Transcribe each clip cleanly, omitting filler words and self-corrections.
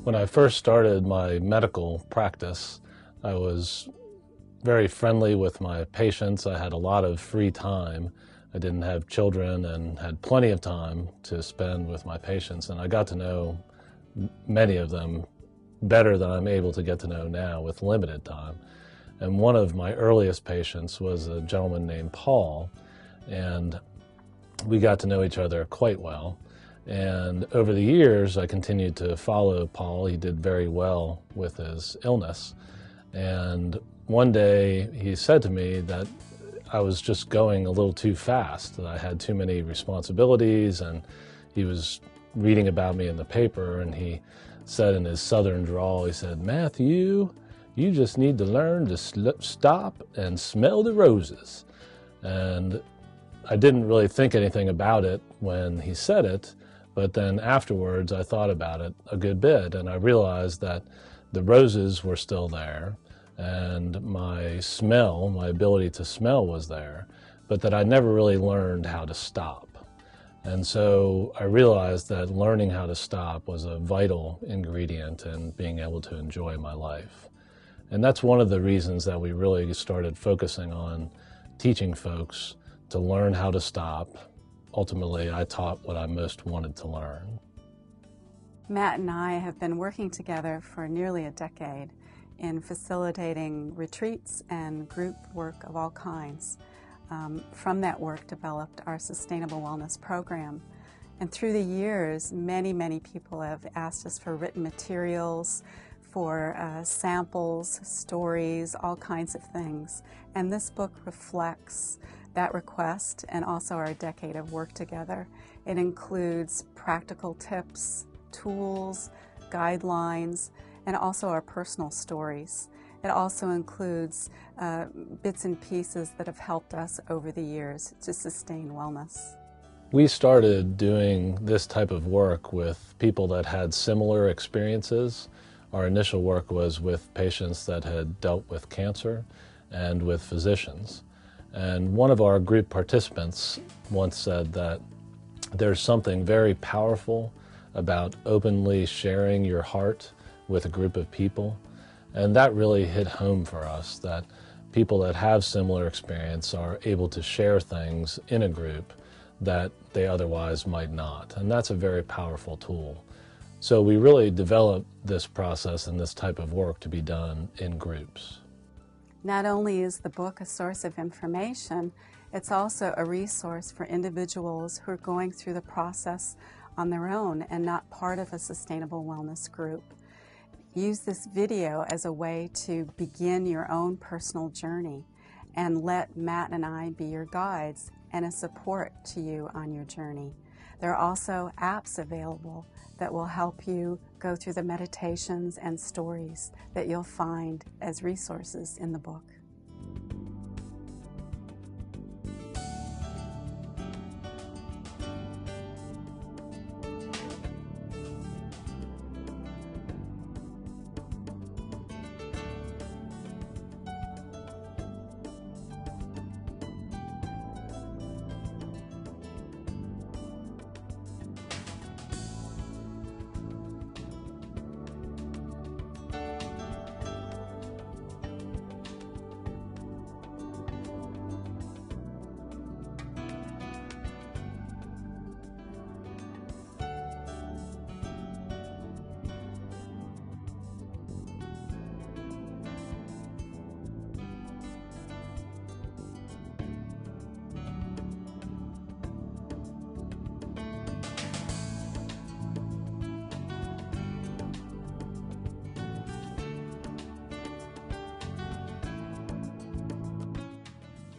When I first started my medical practice, I was very friendly with my patients. I had a lot of free time. I didn't have children and had plenty of time to spend with my patients, and I got to know many of them better than I'm able to get to know now with limited time. And one of my earliest patients was a gentleman named Paul, and we got to know each other quite well. And over the years, I continued to follow Paul. He did very well with his illness. And one day he said to me that I was just going a little too fast, that I had too many responsibilities, and he was reading about me in the paper, and he said in his southern drawl, he said, "Matthew, you just need to learn to stop and smell the roses." And I didn't really think anything about it when he said it, but then afterwards I thought about it a good bit, and I realized that the roses were still there, and my smell, my ability to smell was there, but that I never really learned how to stop. And so I realized that learning how to stop was a vital ingredient in being able to enjoy my life. And that's one of the reasons that we really started focusing on teaching folks to learn how to stop. Ultimately, I taught what I most wanted to learn. Matt and I have been working together for nearly a decade in facilitating retreats and group work of all kinds. From that work developed our Sustainable Wellness Program. And through the years, many people have asked us for written materials, for samples, stories, all kinds of things. And this book reflects that request and also our decade of work together. It includes practical tips, tools, guidelines, and also our personal stories. It also includes bits and pieces that have helped us over the years to sustain wellness. We started doing this type of work with people that had similar experiences. Our initial work was with patients that had dealt with cancer and with physicians. And one of our group participants once said that there's something very powerful about openly sharing your heart with a group of people. And that really hit home for us, that people that have similar experience are able to share things in a group that they otherwise might not. And that's a very powerful tool. So we really developed this process and this type of work to be done in groups. Not only is the book a source of information, it's also a resource for individuals who are going through the process on their own and not part of a sustainable wellness group. Use this video as a way to begin your own personal journey and let Matt and I be your guides and a support to you on your journey. There are also apps available that will help you go through the meditations and stories that you'll find as resources in the book.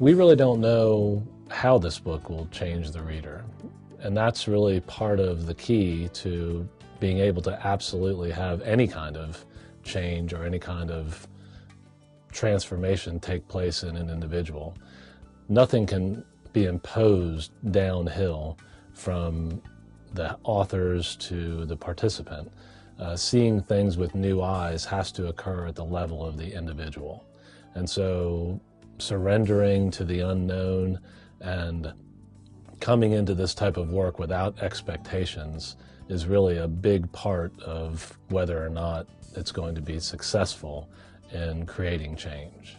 We really don't know how this book will change the reader. And that's really part of the key to being able to absolutely have any kind of change or any kind of transformation take place in an individual. Nothing can be imposed downhill from the authors to the participant. Seeing things with new eyes has to occur at the level of the individual. And so surrendering to the unknown and coming into this type of work without expectations is really a big part of whether or not it's going to be successful in creating change.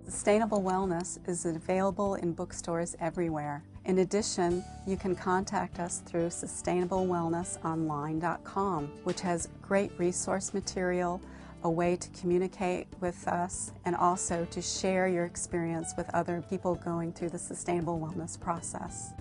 Sustainable Wellness is available in bookstores everywhere. In addition, you can contact us through sustainablewellnessonline.com, which has great resource material, a way to communicate with us, and also to share your experience with other people going through the sustainable wellness process.